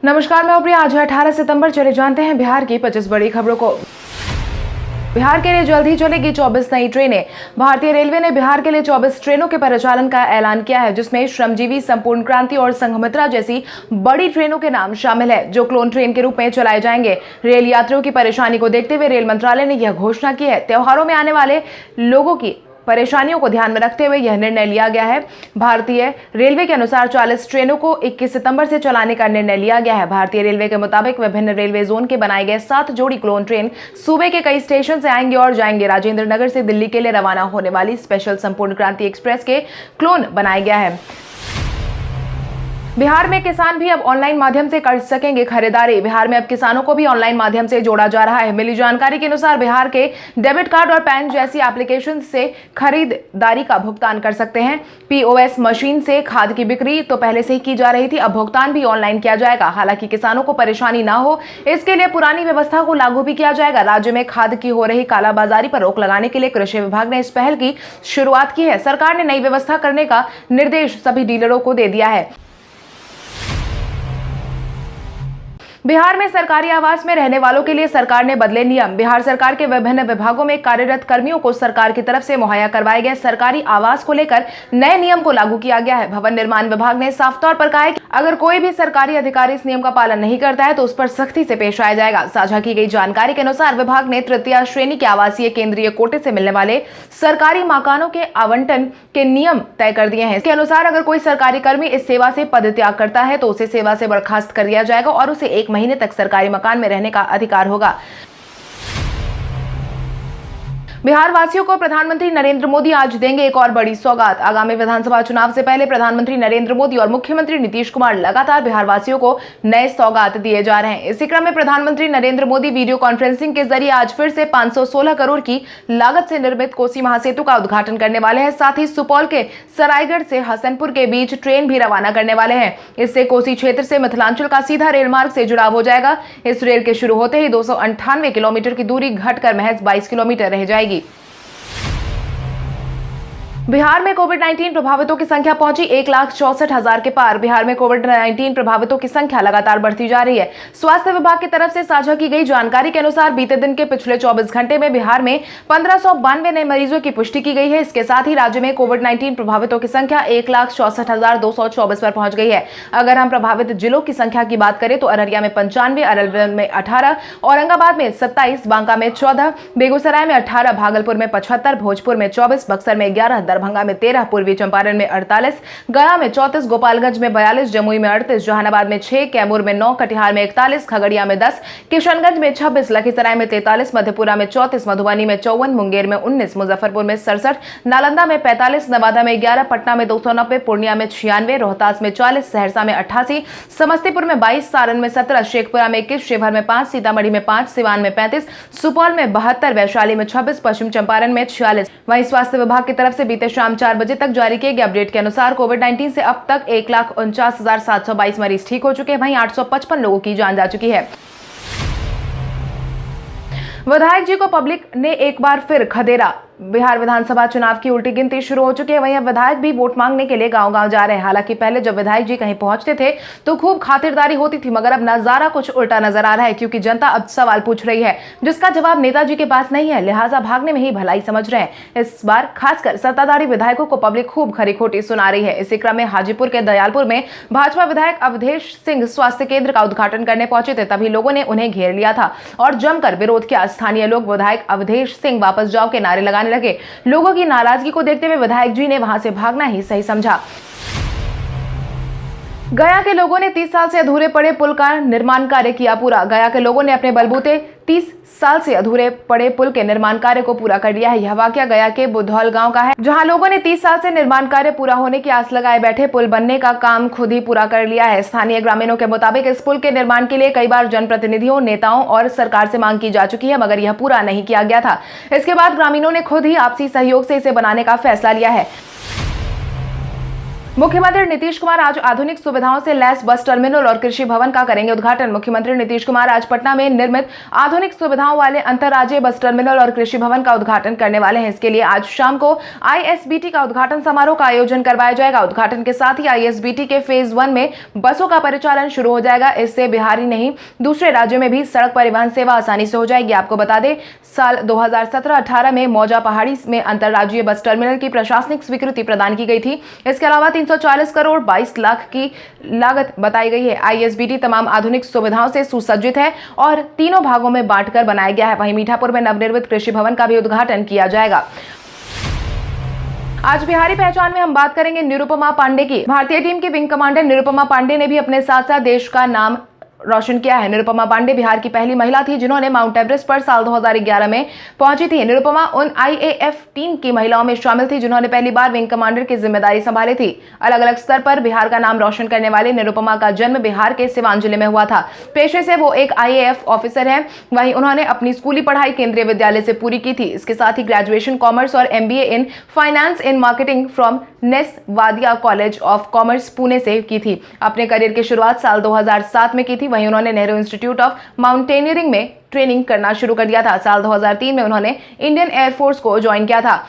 नमस्कार, मैं प्रिया। आज है 18 सितंबर। चले जानते हैं बिहार की 25 बड़ी खबरों को। बिहार के लिए जल्द ही चलेगी 24 नई ट्रेनें। भारतीय रेलवे ने बिहार के लिए 24 ट्रेनों के परिचालन का ऐलान किया है, जिसमें श्रमजीवी, संपूर्ण क्रांति और संघमित्रा जैसी बड़ी ट्रेनों के नाम शामिल है, जो क्लोन ट्रेन के रूप में चलाए जाएंगे। रेल यात्रियों की परेशानी को देखते हुए रेल मंत्रालय ने यह घोषणा की है। त्योहारों में आने वाले लोगों की परेशानियों को ध्यान में रखते हुए यह निर्णय लिया गया है। भारतीय रेलवे के अनुसार 40 ट्रेनों को 21 सितंबर से चलाने का निर्णय लिया गया है। भारतीय रेलवे के मुताबिक विभिन्न रेलवे जोन के बनाए गए 7 जोड़ी क्लोन ट्रेन सूबे के कई स्टेशन से आएंगे और जाएंगे। राजेंद्र नगर से दिल्ली के लिए रवाना होने वाली स्पेशल संपूर्ण क्रांति एक्सप्रेस के क्लोन बनाया गया है। बिहार में किसान भी अब ऑनलाइन माध्यम से कर सकेंगे खरीदारी। बिहार में अब किसानों को भी ऑनलाइन माध्यम से जोड़ा जा रहा है। मिली जानकारी के अनुसार बिहार के डेबिट कार्ड और पैन जैसी एप्लीकेशन से खरीदारी का भुगतान कर सकते हैं। पीओएस मशीन से खाद की बिक्री तो पहले से ही की जा रही थी, अब भुगतान भी ऑनलाइन किया जाएगा। हालांकि किसानों को परेशानी ना हो, इसके लिए पुरानी व्यवस्था को लागू भी किया जाएगा। राज्य में खाद की हो रही कालाबाजारी पर रोक लगाने के लिए कृषि विभाग ने इस पहल की शुरुआत की है। सरकार ने नई व्यवस्था करने का निर्देश सभी डीलरों को दे दिया है। बिहार में सरकारी आवास में रहने वालों के लिए सरकार ने बदले नियम। बिहार सरकार के विभिन्न विभागों में कार्यरत कर्मियों को सरकार की तरफ से मुहैया करवाए गए सरकारी आवास को लेकर नए नियम को लागू किया गया है। भवन निर्माण विभाग ने साफ तौर पर कहा है कि अगर कोई भी सरकारी अधिकारी इस नियम का पालन नहीं करता है तो उस पर सख्ती से पेश आया जाएगा। साझा की गई जानकारी के अनुसार विभाग ने तृतीय श्रेणी के आवासीय केंद्रीय कोटे से मिलने वाले सरकारी मकानों के आवंटन के नियम तय कर दिए हैं। इसके अनुसार अगर कोई सरकारी कर्मी इस सेवा से पदत्याग करता है तो उसे सेवा से बर्खास्त कर दिया जाएगा और उसे 1 महीने तक सरकारी मकान में रहने का अधिकार होगा। बिहार वासियों को प्रधानमंत्री नरेंद्र मोदी आज देंगे एक और बड़ी सौगात। आगामी विधानसभा चुनाव से पहले प्रधानमंत्री नरेंद्र मोदी और मुख्यमंत्री नीतीश कुमार लगातार बिहार वासियों को नए सौगात दिए जा रहे हैं। इसी क्रम में प्रधानमंत्री नरेंद्र मोदी वीडियो कॉन्फ्रेंसिंग के जरिए आज फिर से 516 करोड़ की लागत से निर्मित कोसी महासेतु का उद्घाटन करने वाले हैं। साथ ही सुपौल के सरायगढ़ से हसनपुर के बीच ट्रेन भी रवाना करने वाले हैं। इससे कोसी क्षेत्र से मिथिलांचल का सीधा रेल मार्ग से जुड़ाव हो जाएगा। इस रेल के शुरू होते ही 298 किलोमीटर की दूरी घटकर महज 22 किलोमीटर रह जाएगी। बिहार में कोविड-19 प्रभावितों की संख्या पहुंची 1,64,000 के पार। बिहार में कोविड-19 प्रभावितों की संख्या लगातार बढ़ती जा रही है। स्वास्थ्य विभाग की तरफ से साझा की गई जानकारी के अनुसार बीते दिन के पिछले 24 घंटे में बिहार में 1592 नए मरीजों की पुष्टि की गई है। इसके साथ ही राज्य में कोविड-19 प्रभावितों की संख्या 1,64,224 पर पहुंच गई है। अगर हम प्रभावित जिलों की संख्या की बात करें तो अररिया में 95, अरवल में 18, औरंगाबाद में 27, बांका में 14, बेगूसराय में 18, भागलपुर में 75, भोजपुर में 24, बक्सर में 11, दरभंगा में 13, पूर्वी चंपारण में 48, गया में 34, गोपालगंज में 42, जमुई में 38, जहानाबाद में 6, कैमूर में 9, कटिहार में 41, खगड़िया में 10, किशनगंज में 26, लखीसराय में 43, मधेपुरा में 34, मधुबनी में 54, मुंगेर में 19, मुजफ्फरपुर में 67, नालंदा में 45, नवादा में 11, पटना में 290, पूर्णिया में 96, रोहतास में 40, सहरसा में 88, समस्तीपुर में 22, सारण में 17, शेखपुरा में 21, शिवहर में 5, सीतामढ़ी में 5, सिवान में 35, सुपौल में 72, वैशाली में 26, पश्चिम चंपारण में 46। वहीं स्वास्थ्य विभाग की तरफ से बीते शाम 4 बजे तक जारी किए गए अपडेट के अनुसार कोविड-19 से अब तक 1,49,722 मरीज ठीक हो चुके हैं। वहीं 855 लोगों की जान जा चुकी है। विधायक जी को पब्लिक ने एक बार फिर खदेड़ा। बिहार विधानसभा चुनाव की उल्टी गिनती शुरू हो चुकी है। वहीं अब विधायक भी वोट मांगने के लिए गांव-गांव जा रहे हैं। हालांकि पहले जब विधायक जी कहीं पहुंचते थे तो खूब खातिरदारी होती थी, मगर अब नजारा कुछ उल्टा नजर आ रहा है, क्योंकि जनता अब सवाल पूछ रही है जिसका जवाब नेताजी के पास नहीं है, लिहाजा भागने में ही भलाई समझ रहे हैं। इस बार खासकर सत्ताधारी विधायकों को पब्लिक खूब खरी खोटी सुना रही है। इसी क्रम में हाजीपुर के दयालपुर में भाजपा विधायक अवधेश सिंह स्वास्थ्य केंद्र का उद्घाटन करने पहुंचे थे, तभी लोगों ने उन्हें घेर लिया था और जमकर विरोध किया। स्थानीय लोग विधायक अवधेश सिंह वापस जाओ के नारे लगाने लगे। लोगों की नाराजगी को देखते हुए विधायक जी ने वहां से भागना ही सही समझा। गया के लोगों ने 30 साल से अधूरे पड़े पुल का निर्माण कार्य किया पूरा। गया के लोगों ने अपने बलबूते 30 साल से अधूरे पड़े पुल के निर्माण कार्य को पूरा कर लिया है। यह वाकया गया के बुधौल गांव का है, जहां लोगों ने 30 साल से निर्माण कार्य पूरा होने की आस लगाए बैठे पुल बनने का काम खुद ही पूरा कर लिया है। स्थानीय ग्रामीणों के मुताबिक इस पुल के निर्माण के लिए कई बार जनप्रतिनिधियों, नेताओं और सरकार से मांग की जा चुकी है, मगर यह पूरा नहीं किया गया था। इसके बाद ग्रामीणों ने खुद ही आपसी सहयोग से इसे बनाने का फैसला लिया है। मुख्यमंत्री नीतीश कुमार आज आधुनिक सुविधाओं से लैस बस टर्मिनल और कृषि भवन का करेंगे उद्घाटन। मुख्यमंत्री नीतीश कुमार आज पटना में निर्मित आधुनिक सुविधाओं वाले अंतर्राज्यीय बस टर्मिनल और कृषि भवन का उद्घाटन करने वाले हैं। इसके लिए आज शाम को आईएसबीटी का उद्घाटन समारोह का आयोजन करवाया जाएगा। उद्घाटन के साथ ही आईएसबीटी के फेज 1 में बसों का परिचालन शुरू हो जाएगा। इससे बिहार ही नहीं दूसरे राज्यों में भी सड़क परिवहन सेवा आसानी से हो जाएगी। आपको बता दें, साल 2017-18 में मौजा पहाड़ी में अंतर्राज्यीय बस टर्मिनल की प्रशासनिक स्वीकृति प्रदान की गई थी। इसके अलावा 340 करोड़ 22 लाख की लागत बताई गई है। आईएसबीटी तमाम आधुनिक सुविधाओं से सुसज्जित है और तीनों भागों में बांटकर बनाया गया है। वहीं मीठापुर में नवनिर्मित कृषि भवन का भी उद्घाटन किया जाएगा। आज बिहारी पहचान में हम बात करेंगे निरुपमा पांडे की। भारतीय टीम की विंग कमांडर निरुपमा पांडे ने भी अपने साथ साथ देश का नाम रोशन किया है। निरुपमा पांडे बिहार की पहली महिला थी जिन्होंने माउंट एवरेस्ट पर साल 2011 में पहुंची थी। निरुपमा उन आईएएफ टीम की महिलाओं में शामिल थी जिन्होंने पहली बार विंग कमांडर की जिम्मेदारी संभाली थी। अलग अलग स्तर पर बिहार का नाम रोशन करने वाले निरुपमा का जन्म बिहार के सिवान जिले में हुआ था। पेशे से वो एक आईएएफ ऑफिसर है। वहीं उन्होंने अपनी स्कूली पढ़ाई केंद्रीय विद्यालय से पूरी की थी। इसके साथ ही ग्रेजुएशन कॉमर्स और MBA in finance in marketing from Ness Wadia college of commerce Pune से की थी। अपने करियर की शुरुआत साल 2007 में की थी। वहीं उन्होंने नेहरू इंस्टीट्यूट ऑफ माउंटेनियरिंग में ट्रेनिंग करना शुरू कर दिया था। साल 2003 में उन्होंने इंडियन एयरफोर्स को ज्वाइन किया था।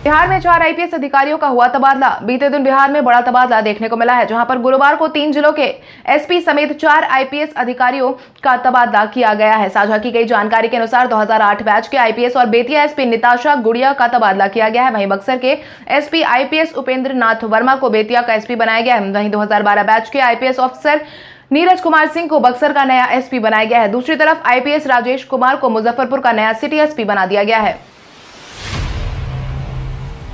बिहार में 4 आईपीएस अधिकारियों का हुआ तबादला। बीते दिन बिहार में बड़ा तबादला देखने को मिला है, जहां पर गुरुवार को 3 जिलों के एसपी समेत 4 आईपीएस अधिकारियों का तबादला किया गया है। साझा की गई जानकारी के अनुसार 2008 बैच के आईपीएस और बेतिया एसपी निताशा गुड़िया का तबादला किया गया है। वहीं बक्सर के एसपी आईपीएस उपेंद्र नाथ वर्मा को बेतिया का एसपी बनाया गया है। वहीं 2012 बैच के आईपीएस ऑफिसर नीरज कुमार सिंह को बक्सर का नया एसपी बनाया गया है। दूसरी तरफ आईपीएस राजेश कुमार को मुजफ्फरपुर का नया सिटी एसपी बना दिया गया है।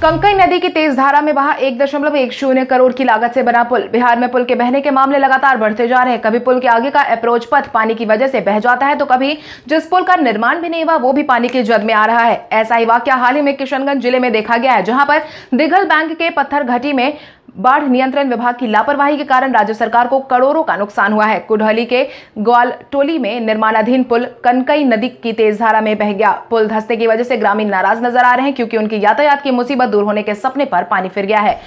कंकई नदी की तेज धारा में बहा 1.10 करोड़ की लागत से बना पुल। बिहार में पुल के बहने के मामले लगातार बढ़ते जा रहे हैं। कभी पुल के आगे का अप्रोच पथ पानी की वजह से बह जाता है, तो कभी जिस पुल का निर्माण भी नहीं हुआ वो भी पानी की जद में आ रहा है। ऐसा ही वाकया हाल ही में किशनगंज जिले में देखा गया है, जहां पर दिघल बैंक के पत्थर घाटी में बाढ़ नियंत्रण विभाग की लापरवाही के कारण राज्य सरकार को करोड़ों का नुकसान हुआ है। कुडहली के ग्वालटोली में निर्माणाधीन पुल कनकई नदी की तेज धारा में बह गया। पुल धंसने की वजह से ग्रामीण नाराज नजर आ रहे हैं, क्योंकि उनकी यातायात की मुसीबत दूर होने के सपने पर पानी फिर गया है।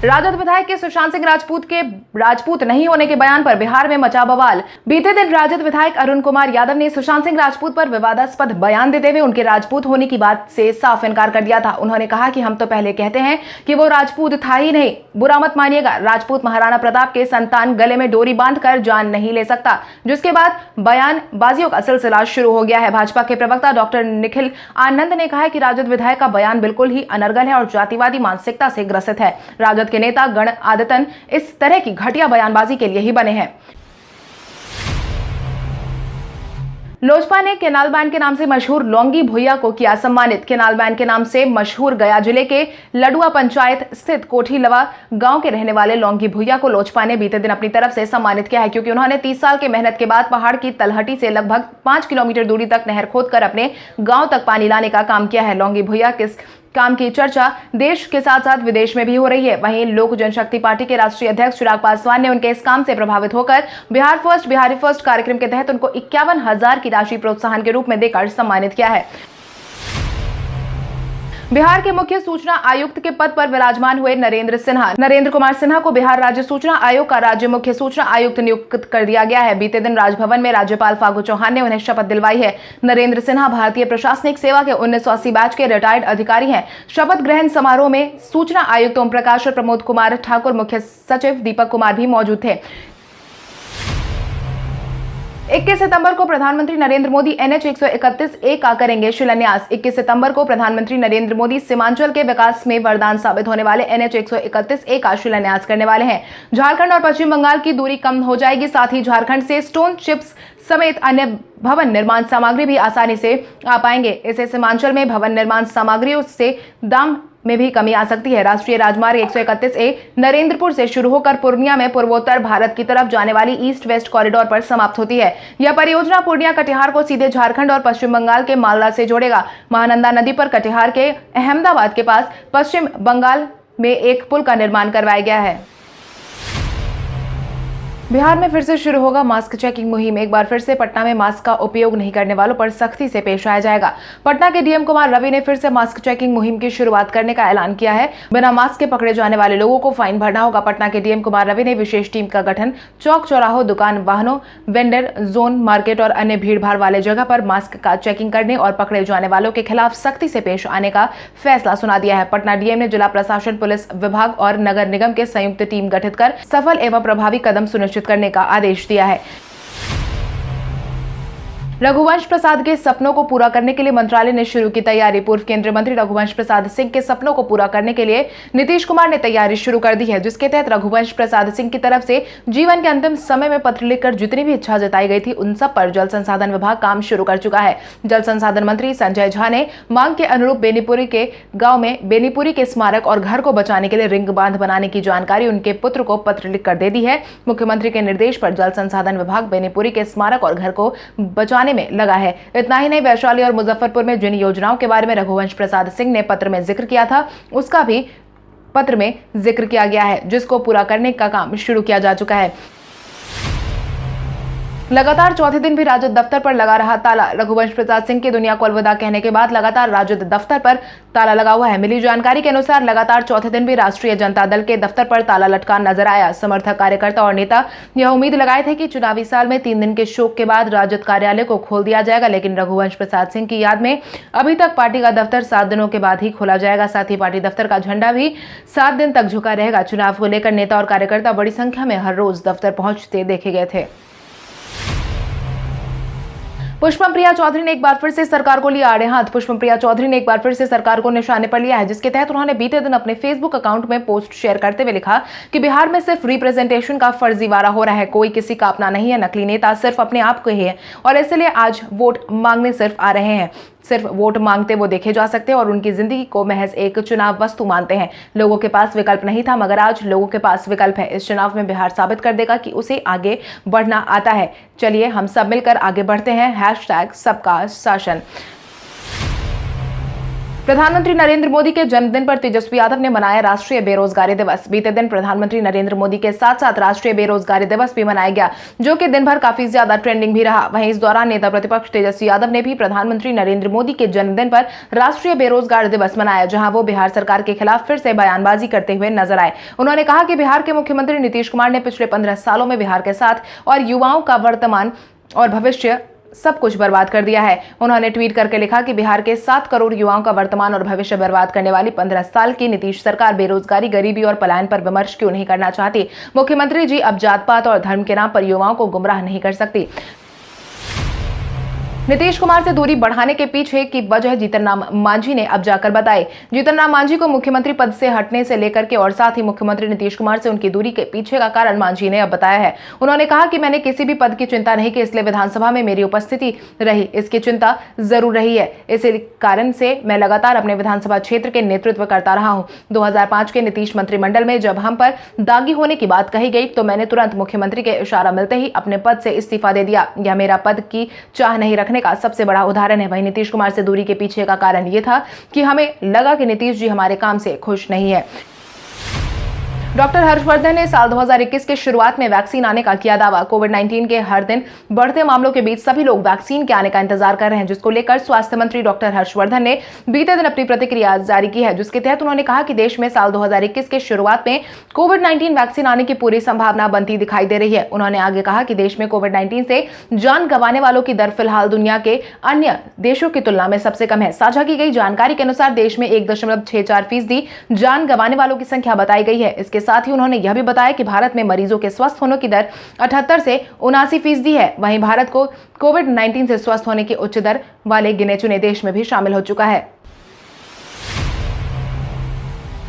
राजद विधायक के सुशांत सिंह राजपूत के राजपूत नहीं होने के बयान पर बिहार में मचा बवाल। बीते दिन राजद विधायक अरुण कुमार यादव ने सुशांत सिंह राजपूत पर विवादास्पद बयान देते हुए उनके राजपूत होने की बात से साफ इनकार कर दिया था। उन्होंने कहा कि हम तो पहले कहते हैं कि वो राजपूत था ही नहीं। बुरा मत मानिएगा, राजपूत महाराणा प्रताप के संतान गले में डोरी बांधकर जान नहीं ले सकता। जिसके बाद बयानबाजियों का सिलसिला शुरू हो गया है। भाजपा के प्रवक्ता डॉक्टर निखिल आनंद ने कहा है कि राजद विधायक का बयान बिल्कुल ही अनर्गल है और जातिवादी मानसिकता से ग्रसित है। राजद के नेता गण आदतन इस तरह की घटिया बयानबाजी के लिए ही बने हैं। लोजपा ने केनाल बैंड के नाम से मशहूर लौंगी भुइया को किया सम्मानित। केनाल बैंड के नाम से मशहूर गया जिले के लडुआ पंचायत स्थित कोठीलवा गांव के रहने वाले लौंगी भुइया को लोजपा ने बीते दिन अपनी तरफ से सम्मानित किया है, क्योंकि उन्होंने 30 साल के मेहनत के बाद पहाड़ की तलहटी से लगभग 5 किलोमीटर दूरी तक नहर खोदकर अपने गांव तक पानी लाने का काम किया है। लौंगी भुइया किस काम की चर्चा देश के साथ साथ विदेश में भी हो रही है। वहीं लोक जनशक्ति पार्टी के राष्ट्रीय अध्यक्ष चिराग पासवान ने उनके इस काम से प्रभावित होकर बिहारी फर्स्ट कार्यक्रम के तहत उनको 51,000 की राशि प्रोत्साहन के रूप में देकर सम्मानित किया है। बिहार के मुख्य सूचना आयुक्त के पद पर विराजमान हुए नरेंद्र कुमार सिन्हा को बिहार राज्य सूचना आयोग का राज्य मुख्य सूचना आयुक्त नियुक्त कर दिया गया है। बीते दिन राजभवन में राज्यपाल फागू चौहान ने उन्हें शपथ दिलवाई है। नरेंद्र सिन्हा भारतीय प्रशासनिक सेवा के 1980 बैच के रिटायर्ड अधिकारी हैं। शपथ ग्रहण समारोह में सूचना आयुक्त ओम प्रकाश और प्रमोद कुमार ठाकुर, मुख्य सचिव दीपक कुमार भी मौजूद थे। 21 सितंबर को प्रधानमंत्री नरेंद्र मोदी NH 131A का करेंगे शिलान्यास। 21 सितंबर को प्रधानमंत्री नरेंद्र मोदी सीमांचल के विकास में वरदान साबित होने वाले NH 131A का शिलान्यास करने वाले हैं। झारखंड और पश्चिम बंगाल की दूरी कम हो जाएगी। साथ ही झारखंड से स्टोन चिप्स समेत अन्य भवन निर्माण सामग्री भी आसानी से आ पाएंगे। इससे सीमांचल में भवन निर्माण सामग्रियों से दाम में भी कमी आ सकती है। राष्ट्रीय राजमार्ग 131A नरेंद्रपुर से शुरू होकर पूर्णिया में पूर्वोत्तर भारत की तरफ जाने वाली ईस्ट वेस्ट कॉरिडोर पर समाप्त होती है। यह परियोजना पूर्णिया कटिहार को सीधे झारखंड और पश्चिम बंगाल के मालदा से जोड़ेगा। महानंदा नदी पर कटिहार के अहमदाबाद के पास पश्चिम बंगाल में एक पुल का निर्माण करवाया गया है। बिहार में फिर से शुरू होगा मास्क चेकिंग मुहिम। एक बार फिर से पटना में मास्क का उपयोग नहीं करने वालों पर सख्ती से पेश आया जाएगा। पटना के डीएम कुमार रवि ने फिर से मास्क चेकिंग मुहिम की शुरुआत करने का ऐलान किया है। बिना मास्क के पकड़े जाने वाले लोगों को फाइन भरना होगा। पटना के डीएम कुमार रवि ने विशेष टीम का गठन चौक चौराहों, दुकान, वाहनों, वेंडर जोन, मार्केट और अन्य भीड़भाड़ वाले जगह पर मास्क का चेकिंग करने और पकड़े जाने वालों के खिलाफ सख्ती से पेश आने का फैसला सुना दिया है। पटना डीएम ने जिला प्रशासन, पुलिस विभाग और नगर निगम के संयुक्त टीम गठित कर सफल एवं प्रभावी कदम सुनिश्चित करने का आदेश दिया है। रघुवंश प्रसाद के सपनों को पूरा करने के लिए मंत्रालय ने शुरू की तैयारी। पूर्व केंद्रीय मंत्री रघुवंश प्रसाद सिंह के सपनों को पूरा करने के लिए नीतीश कुमार ने तैयारी शुरू कर दी है, जिसके तहत रघुवंश प्रसाद सिंह की तरफ से जीवन के अंतिम समय में पत्र लिखकर जितनी भी इच्छा जताई गई थी, उन सब पर जल संसाधन विभाग काम शुरू कर चुका है। जल संसाधन मंत्री संजय झा ने मांग के अनुरूप बेनीपुरी के गाँव में बेनीपुरी के स्मारक और घर को बचाने के लिए रिंग बांध बनाने की जानकारी उनके पुत्र को पत्र लिखकर दे दी है। मुख्यमंत्री के निर्देश पर जल संसाधन विभाग बेनीपुरी के स्मारक और घर को बचाने में लगा है। इतना ही नहीं, वैशाली और मुजफ्फरपुर में जिन योजनाओं के बारे में रघुवंश प्रसाद सिंह ने पत्र में जिक्र किया था, उसका भी पत्र में जिक्र किया गया है, जिसको पूरा करने का काम शुरू किया जा चुका है। लगातार चौथे दिन भी राजद दफ्तर पर लगा रहा ताला। रघुवंश प्रसाद सिंह की दुनिया को अलविदा कहने के बाद लगातार राजद दफ्तर पर ताला लगा हुआ है। मिली जानकारी के अनुसार लगातार चौथे दिन भी राष्ट्रीय जनता दल के दफ्तर पर ताला लटका नजर आया। समर्थक, कार्यकर्ता और नेता यह उम्मीद लगाए थे कि चुनावी साल में 3 दिन के शोक के बाद राजद कार्यालय को खोल दिया जाएगा, लेकिन रघुवंश प्रसाद सिंह की याद में अभी तक पार्टी का दफ्तर 7 दिनों के बाद ही खोला जाएगा। साथ ही पार्टी दफ्तर का झंडा भी 7 दिन तक झुका रहेगा। चुनाव को लेकर नेता और कार्यकर्ता बड़ी संख्या में हर रोज दफ्तर पहुंचते देखे गए थे। पुष्पम प्रिया चौधरी ने एक बार फिर से सरकार को लिया आड़े हाथ। पुष्पम प्रिया चौधरी ने एक बार फिर से सरकार को निशाने पर लिया है, जिसके तहत उन्होंने बीते दिन अपने फेसबुक अकाउंट में पोस्ट शेयर करते हुए लिखा कि बिहार में सिर्फ रिप्रेजेंटेशन का फर्जीवाड़ा हो रहा है, कोई किसी का अपना नहीं है, नकली नेता सिर्फ अपने आप को ही है और इसलिए आज वोट मांगने सिर्फ आ रहे हैं। सिर्फ वोट मांगते वो देखे जा सकते हैं और उनकी जिंदगी को महज एक चुनाव वस्तु मानते हैं। लोगों के पास विकल्प नहीं था, मगर आज लोगों के पास विकल्प है। इस चुनाव में बिहार साबित कर देगा कि उसे आगे बढ़ना आता है। चलिए हम सब मिलकर आगे बढ़ते हैं। #सबका शासन। प्रधानमंत्री नरेंद्र मोदी के जन्मदिन पर तेजस्वी यादव ने मनाया राष्ट्रीय बेरोजगारी दिवस। बीते दिन प्रधानमंत्री नरेंद्र मोदी के साथ साथ राष्ट्रीय बेरोजगारी दिवस भी मनाया गया, जो कि दिन भर काफी ज्यादा ट्रेंडिंग भी रहा। वहीं इस दौरान नेता प्रतिपक्ष तेजस्वी यादव ने भी प्रधानमंत्री नरेंद्र मोदी के जन्मदिन पर राष्ट्रीय बेरोजगार दिवस मनाया, जहां वो बिहार सरकार के खिलाफ फिर से बयानबाजी करते हुए नजर आए। उन्होंने कहा कि बिहार के मुख्यमंत्री नीतीश कुमार ने पिछले 15 सालों में बिहार के साथ और युवाओं का वर्तमान और भविष्य सब कुछ बर्बाद कर दिया है। उन्होंने ट्वीट करके लिखा कि बिहार के 7 करोड़ युवाओं का वर्तमान और भविष्य बर्बाद करने वाली 15 साल की नीतीश सरकार बेरोजगारी, गरीबी और पलायन पर विमर्श क्यों नहीं करना चाहती। मुख्यमंत्री जी अब जात पात और धर्म के नाम पर युवाओं को गुमराह नहीं कर सकती। नीतीश कुमार से दूरी बढ़ाने के पीछे की वजह जीतन राम मांझी ने अब जाकर बताई। जीतन राम मांझी को मुख्यमंत्री पद से हटने से लेकर के और साथ ही मुख्यमंत्री नीतीश कुमार से उनकी दूरी के पीछे का कारण मांझी ने अब बताया है। उन्होंने कहा कि मैंने किसी भी पद की चिंता नहीं की, इसलिए विधानसभा में मेरी उपस्थिति रही, इसकी चिंता जरूर रही है। इसी कारण से मैं लगातार अपने विधानसभा क्षेत्र के नेतृत्व करता रहा हूँ। 2005 के नीतीश मंत्रिमंडल में जब हम पर दागी होने की बात कही गई तो मैंने तुरंत मुख्यमंत्री के इशारा मिलते ही अपने पद से इस्तीफा दे दिया। यह मेरा पद की चाह नहीं रखने का सबसे बड़ा उदाहरण है। वहीं नीतीश कुमार से दूरी के पीछे का कारण यह था कि हमें लगा कि नीतीश जी हमारे काम से खुश नहीं है। डॉक्टर हर्षवर्धन ने साल 2021 के शुरुआत में वैक्सीन आने का किया दावा। कोविड-19 के हर दिन बढ़ते मामलों के बीच सभी लोग वैक्सीन के आने का इंतजार कर रहे हैं, जिसको लेकर स्वास्थ्य मंत्री डॉक्टर हर्षवर्धन ने बीते दिन अपनी प्रतिक्रिया जारी की है, जिसके तहत उन्होंने कहा कि देश में साल 2021 के शुरुआत में कोविड-19 वैक्सीन आने की पूरी संभावना बनती दिखाई दे रही है। उन्होंने आगे कहा कि देश में कोविड-19 से जान गंवाने वालों की दर फिलहाल दुनिया के अन्य देशों की तुलना में सबसे कम है। साझा की गई जानकारी के अनुसार देश में 1.64% जान गंवाने वालों की संख्या बताई गई है। इसके साथ ही उन्होंने यह भी बताया कि भारत में मरीजों के स्वस्थ होने की दर 78 से 79% है। वहीं भारत को कोविड-19 से स्वस्थ होने की उच्च दर वाले गिने चुने देश में भी शामिल हो चुका है।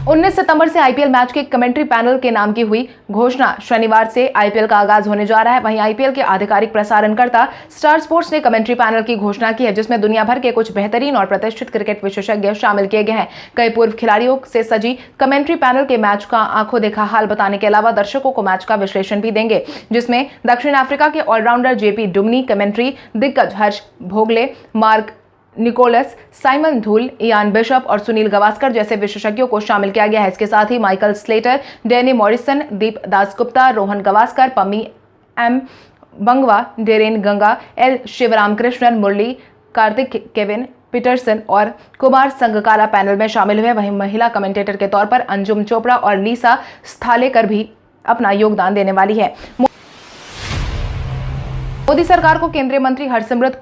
19 सितंबर से आईपीएल मैच के कमेंट्री पैनल के नाम की हुई घोषणा। शनिवार से आईपीएल का आगाज होने जा रहा है। वहीं आईपीएल के आधिकारिक प्रसारणकर्ता स्टार स्पोर्ट्स ने कमेंट्री पैनल की घोषणा की है, जिसमें दुनिया भर के कुछ बेहतरीन और प्रतिष्ठित क्रिकेट विशेषज्ञ शामिल किए गए हैं। कई पूर्व खिलाड़ियों से सजी कमेंट्री पैनल के मैच का आंखों देखा हाल बताने के अलावा दर्शकों को मैच का विश्लेषण भी देंगे, जिसमें दक्षिण अफ्रीका के ऑलराउंडर जेपी डुमनी, कमेंट्री दिग्गज हर्ष भोगले, मार्क निकोलस, साइमन धूल, इयान बिशप और सुनील गावस्कर जैसे विशेषज्ञों को शामिल किया गया है। इसके साथ ही Michael Slater, Danny Morrison, Deep Dasgupta, Rohan Gavaskar, Pommie Mbangwa, Daren Ganga, L Sivaramakrishnan, Murali, Kartik, Kevin Pietersen और कुमार संगकारा पैनल में शामिल हुए। वहीं महिला कमेंटेटर के तौर पर अंजुम चोपड़ा और लीसा स्थालेकर भी अपना योगदान देने वाली है। मोदी सरकार को केंद्रीय मंत्री हरसिमरत